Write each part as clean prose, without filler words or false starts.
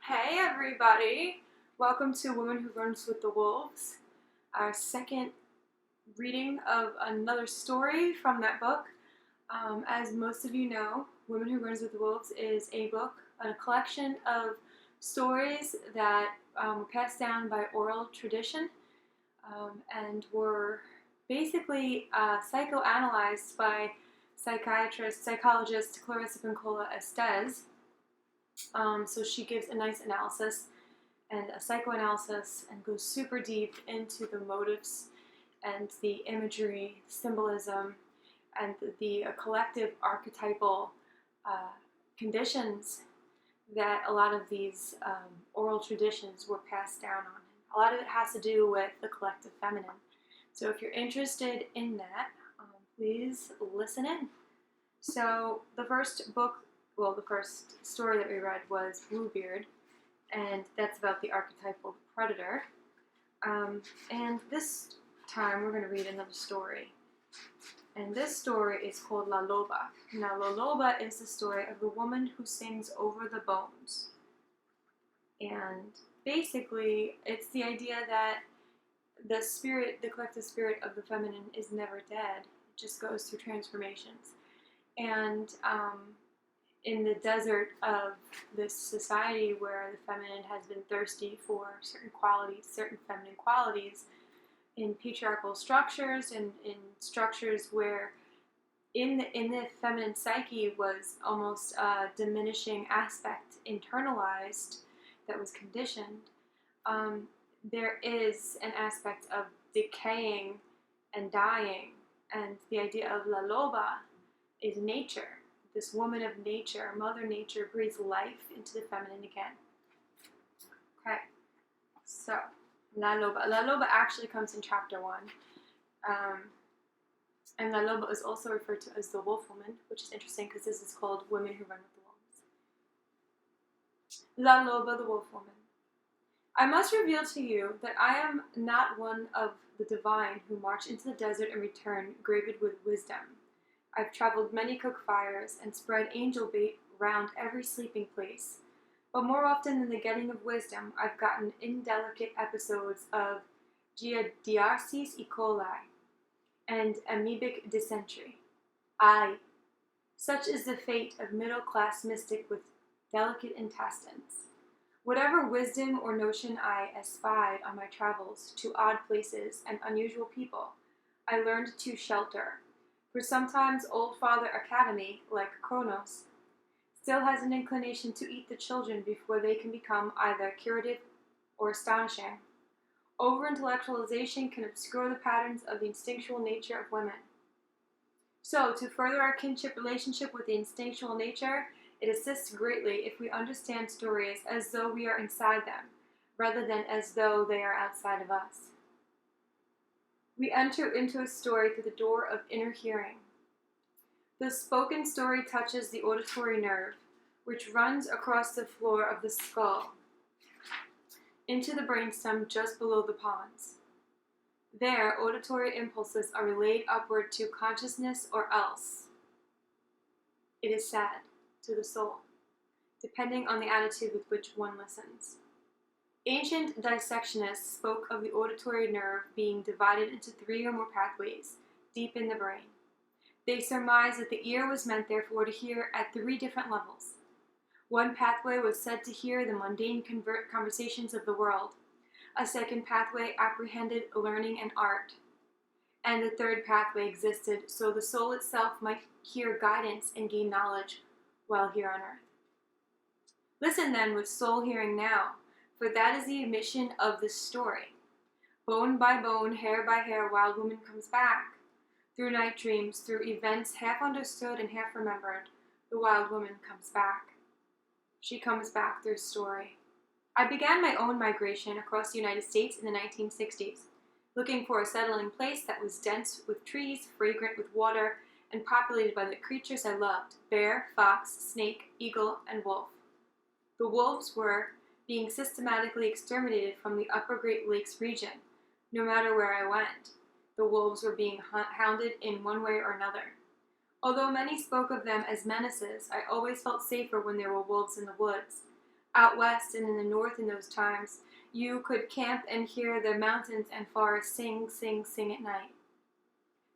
Hey everybody! Welcome to Women Who Runs with the Wolves, our second reading of another story from that book. As most of you know, Women Who Runs with the Wolves is a book, a collection of stories that were passed down by oral tradition and were basically psychoanalyzed by psychologist Clarissa Pinkola Estes. So she gives a nice analysis and a psychoanalysis and goes super deep into the motives and the imagery, symbolism, and the collective archetypal conditions that a lot of these oral traditions were passed down on. A lot of it has to do with the collective feminine. So if you're interested in that, please listen in. So the first story that we read was Bluebeard, and that's about the archetypal predator. And this time we're going to read another story. And this story is called La Loba. Now, La Loba is the story of the woman who sings over the bones. And basically, it's the idea that the spirit, the collective spirit of the feminine is never dead. It just goes through transformations. And in the desert of this society where the feminine has been thirsty for certain qualities, certain feminine qualities, in patriarchal structures and in structures where in the feminine psyche was almost a diminishing aspect internalized that was conditioned, there is an aspect of decaying and dying, and the idea of La Loba is nature. This woman of nature, Mother Nature, breathes life into the feminine again. Okay, so La Loba. La Loba actually comes in chapter 1. And La Loba is also referred to as the Wolf Woman, which is interesting because this is called Women Who Run with the Wolves. La Loba, the Wolf Woman. I must reveal to you that I am not one of the divine who march into the desert and return gravid with wisdom. I've traveled many cook fires and spread angel bait round every sleeping place. But more often than the getting of wisdom, I've gotten indelicate episodes of Giardiasis E. coli and amoebic dysentery. Aye, such is the fate of middle-class mystic with delicate intestines. Whatever wisdom or notion I espied on my travels to odd places and unusual people, I learned to shelter. For sometimes old Father Academy, like Kronos, still has an inclination to eat the children before they can become either curative or astonishing. Over-intellectualization can obscure the patterns of the instinctual nature of women. So, to further our kinship relationship with the instinctual nature, it assists greatly if we understand stories as though we are inside them, rather than as though they are outside of us. We enter into a story through the door of inner hearing. The spoken story touches the auditory nerve, which runs across the floor of the skull, into the brainstem just below the pons. There, auditory impulses are relayed upward to consciousness or else. It is said, to the soul, depending on the attitude with which one listens. Ancient dissectionists spoke of the auditory nerve being divided into 3 or more pathways, deep in the brain. They surmised that the ear was meant, therefore, to hear at 3 different levels. One pathway was said to hear the mundane conversations of the world. A second pathway apprehended learning and art. And the third pathway existed so the soul itself might hear guidance and gain knowledge while here on earth. Listen then with soul hearing now, for that is the mission of this story. Bone by bone, hair by hair, Wild Woman comes back. Through night dreams, through events half understood and half remembered, the Wild Woman comes back. She comes back through story. I began my own migration across the United States in the 1960s, looking for a settling place that was dense with trees, fragrant with water, and populated by the creatures I loved: bear, fox, snake, eagle, and wolf. The wolves were being systematically exterminated from the upper Great Lakes region. No matter where I went, the wolves were being hounded in one way or another. Although many spoke of them as menaces, I always felt safer when there were wolves in the woods. Out west and in the north in those times, you could camp and hear the mountains and forests sing, sing, sing at night.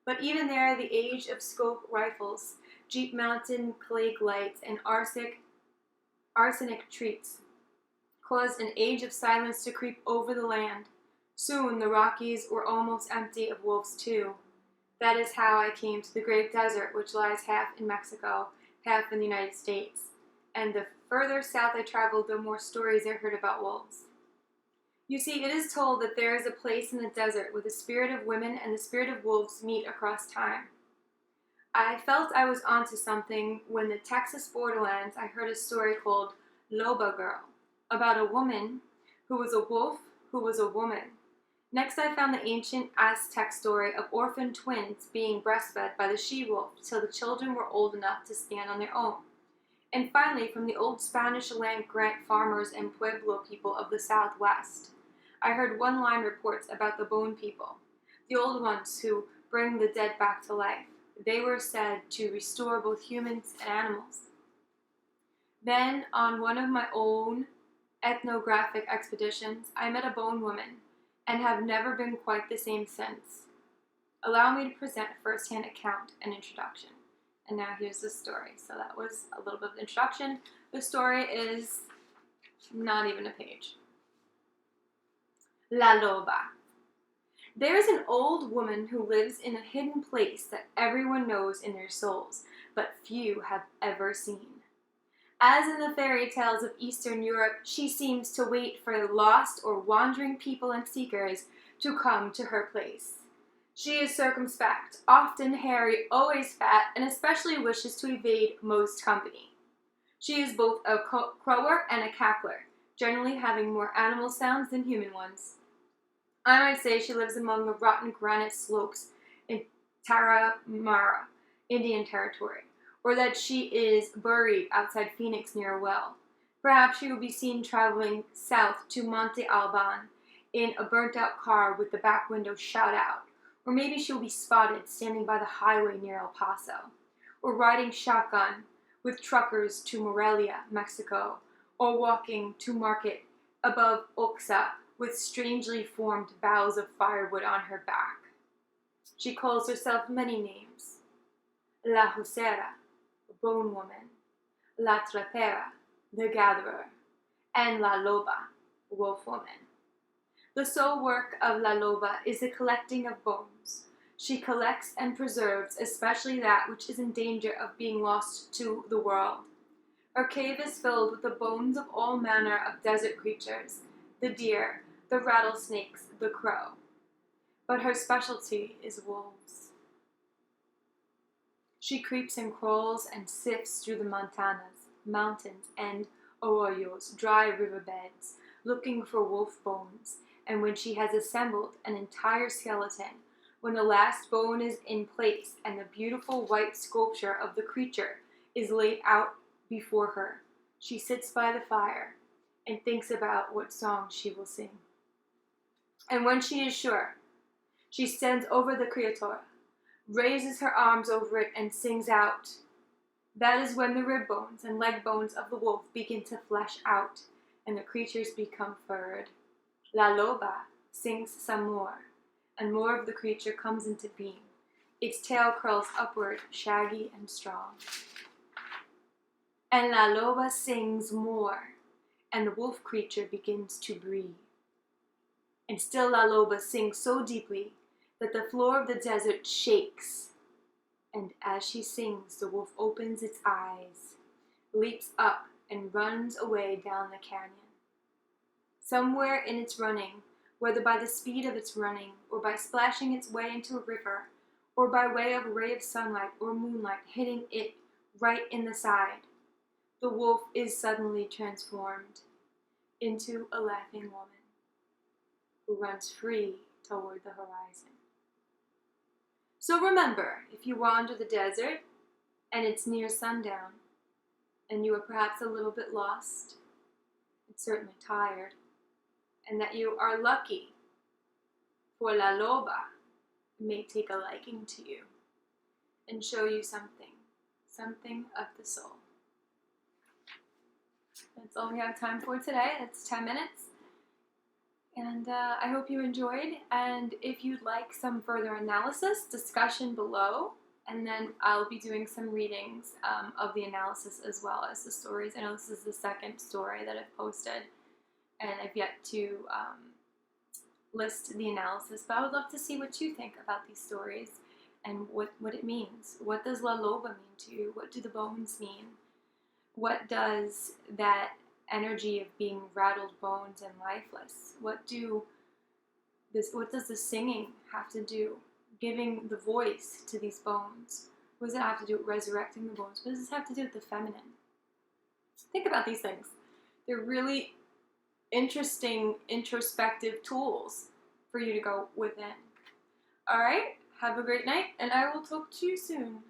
But even there, the age of scope rifles, Jeep Mountain plague lights, and arsenic treats caused an age of silence to creep over the land. Soon the Rockies were almost empty of wolves too. That is how I came to the great desert, which lies half in Mexico, half in the United States. And the further south I traveled, the more stories I heard about wolves. You see, it is told that there is a place in the desert where the spirit of women and the spirit of wolves meet across time. I felt I was onto something when the Texas borderlands I heard a story called Loba Girl, about a woman who was a wolf who was a woman. Next I found the ancient Aztec story of orphan twins being breastfed by the she-wolf till the children were old enough to stand on their own. And finally, from the old Spanish land grant farmers and Pueblo people of the Southwest, I heard one-line reports about the bone people, the old ones who bring the dead back to life. They were said to restore both humans and animals. Then, on one of my own ethnographic expeditions, I met a bone woman, and have never been quite the same since. Allow me to present a first-hand account and introduction. And now here's the story. So that was a little bit of introduction. The story is not even a page. La Loba. There is an old woman who lives in a hidden place that everyone knows in their souls, but few have ever seen. As in the fairy tales of Eastern Europe, she seems to wait for lost or wandering people and seekers to come to her place. She is circumspect, often hairy, always fat, and especially wishes to evade most company. She is both a crower and a cackler, generally having more animal sounds than human ones. I might say she lives among the rotten granite slopes in Tarahumara, Indian Territory, or that she is buried outside Phoenix near a well. Perhaps she will be seen traveling south to Monte Alban in a burnt-out car with the back window shot out, or maybe she will be spotted standing by the highway near El Paso, or riding shotgun with truckers to Morelia, Mexico, or walking to market above Oxa with strangely formed boughs of firewood on her back. She calls herself many names: La Husera, Bone Woman; La Trapera, the Gatherer; and La Loba, Wolf Woman. The sole work of La Loba is the collecting of bones. She collects and preserves especially that which is in danger of being lost to the world. Her cave is filled with the bones of all manner of desert creatures, the deer, the rattlesnakes, the crow. But her specialty is wolves. She creeps and crawls and sifts through the mountains, and arroyos, dry riverbeds, looking for wolf bones, and when she has assembled an entire skeleton, when the last bone is in place and the beautiful white sculpture of the creature is laid out before her, she sits by the fire and thinks about what song she will sing. And when she is sure, she stands over the creator, raises her arms over it, and sings out. That is when the rib bones and leg bones of the wolf begin to flesh out, and the creatures become furred. La Loba sings some more, and more of the creature comes into being. Its tail curls upward, shaggy and strong. And La Loba sings more, and the wolf creature begins to breathe. And still La Loba sings so deeply that the floor of the desert shakes. And as she sings, the wolf opens its eyes, leaps up, and runs away down the canyon. Somewhere in its running, whether by the speed of its running, or by splashing its way into a river, or by way of a ray of sunlight or moonlight hitting it right in the side, the wolf is suddenly transformed into a laughing woman who runs free toward the horizon. So remember, if you wander the desert and it's near sundown, and you are perhaps a little bit lost, and certainly tired, and that you are lucky, for La Loba may take a liking to you and show you something of the soul. That's all we have time for today. That's 10 minutes. And I hope you enjoyed. And if you'd like some further analysis, discussion below. And then I'll be doing some readings of the analysis as well as the stories. I know this is the second story that I've posted, and I've yet to list the analysis. But I would love to see what you think about these stories and what it means. What does La Loba mean to you? What do the bones mean? What does that energy of being rattled bones and lifeless? What does the singing have to do? Giving the voice to these bones. What does it have to do with resurrecting the bones? What does this have to do with the feminine? Think about these things. They're really interesting, introspective tools for you to go within. All right, have a great night, and I will talk to you soon.